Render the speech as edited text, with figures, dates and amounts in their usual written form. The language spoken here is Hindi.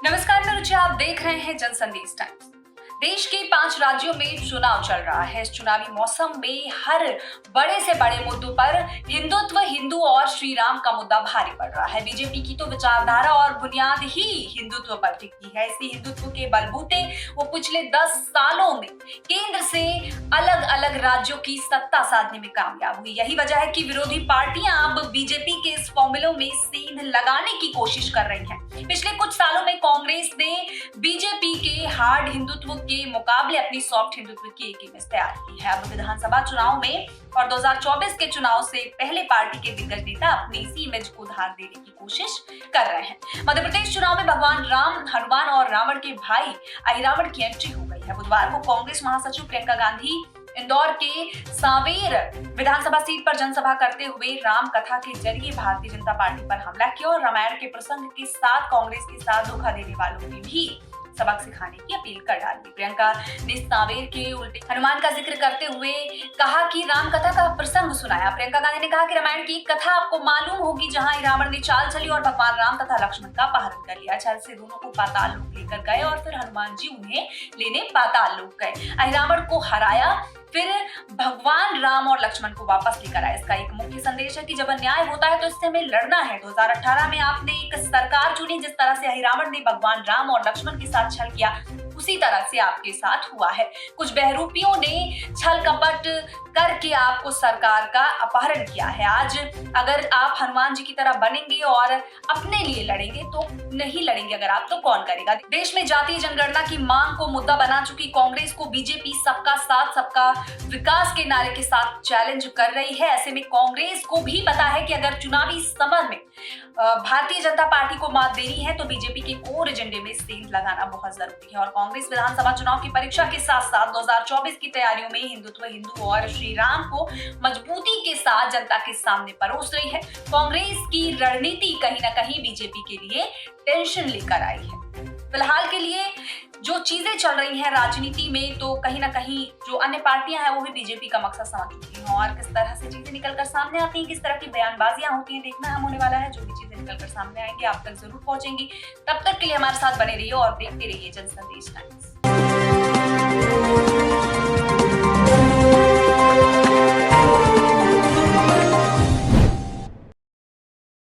नमस्कार, मैं रुचि। आप देख रहे हैं जनसंदेश टाइम्स। देश के 5 राज्यों में चुनाव चल रहा है। इस चुनावी मौसम में हर बड़े से बड़े मुद्दों पर हिंदुत्व, हिंदू और श्री राम का मुद्दा भारी पड़ रहा है। बीजेपी की तो विचारधारा और बुनियाद ही हिंदुत्व पर टिकती है। इसी हिंदुत्व के बलबूते वो पिछले 10 सालों में केंद्र से अलग अलग राज्यों की सत्ता साधने में कामयाब हुई। यही वजह है कि विरोधी पार्टियां अब बीजेपी के इस फॉर्मूलों में सेंध लगाने की कोशिश कर रही हैं। पिछले कुछ सालों में कांग्रेस ने बीजेपी के हार्ड हिंदुत्व के मुकाबले अपनी सॉफ्ट हिंदुत्व की एक इमेज तैयार की है। अब विधानसभा चुनाव में और 2024 के चुनाव से पहले पार्टी के दिग्गज नेता अपनी इसी इमेज को धार देने की कोशिश कर रहे हैं। मध्य प्रदेश चुनाव में भगवान राम, हनुमान और रावण के भाई अहिरावण की एंट्री हो गई है। बुधवार को कांग्रेस महासचिव प्रियंका गांधी इंदौर के सांवेर विधानसभा सीट पर जनसभा करते हुए राम कथा के जरिए भारतीय जनता पार्टी पर हमला किया और रामायण के प्रसंग के साथ कांग्रेस के साथ धोखा देने वालों की भी सबक सिखाने की अपील कर डाली। प्रियंका ने सांवेर के उल्टे हनुमान का जिक्र करते हुए कहा कि राम कथा का प्रसंग सुनाया। प्रियंका गांधी ने कहा कि रामायण की एक कथा आपको मालूम होगी जहां रावण ने चाल चली और भगवान राम तथा लक्ष्मण का अपहरण कर लिया। छल से दोनों को पाताल लोक लेकर गए और फिर हनुमान जी उन्हें लेने पाताल लोक गए। अहिरावण को हराया, फिर भगवान राम और लक्ष्मण को वापस लेकर आए। इसका एक मुख्य संदेश है कि जब अन्याय होता है तो इससे हमें लड़ना है। 2018 में आपने एक सरकार चुनी, जिस तरह से अहिरावण ने भगवान राम और लक्ष्मण के साथ छल किया, उसी तरह से आपके साथ हुआ है। कुछ बहरूपियों ने छल कपट करके आपको सरकार का अपहरण किया है। आज अगर आप हनुमान जी की तरह बनेंगे और अपने लिए लड़ेंगे तो नहीं लड़ेंगे अगर आप, तो कौन करेगा। देश में जातीय जनगणना की मांग को मुद्दा बना चुकी कांग्रेस को बीजेपी सबका साथ सबका विकास के नारे के साथ चैलेंज कर रही है। ऐसे में कांग्रेस को भी पता है कि अगर चुनावी समर में भारतीय जनता पार्टी को मात देनी है तो बीजेपी के कोर एजेंडे में सेंध लगाना बहुत जरूरी है। और कांग्रेस विधानसभा चुनाव की परीक्षा के साथ साथ 2024 की तैयारियों में हिंदुत्व, हिंदू और श्री राम को मजबूती के साथ जनता के सामने परोस रही है। कांग्रेस की रणनीति कहीं ना कहीं बीजेपी के लिए टेंशन लेकर आई है। फिलहाल के लिए जो चीजें चल रही हैं राजनीति में, तो कहीं ना कहीं जो अन्य पार्टियां हैं वो भी बीजेपी का मकसद समझ चुकी हैं और किस तरह से चीजें निकलकर सामने आती हैं, किस तरह की बयानबाजियां होती हैं, देखना हम होने वाला है। जो भी चीजें निकलकर सामने आएंगी आप तक जरूर पहुंचेंगी। तब तक के लिए हमारे साथ बने रहिए और देखते रहिए जनसंदेश टाइम्स।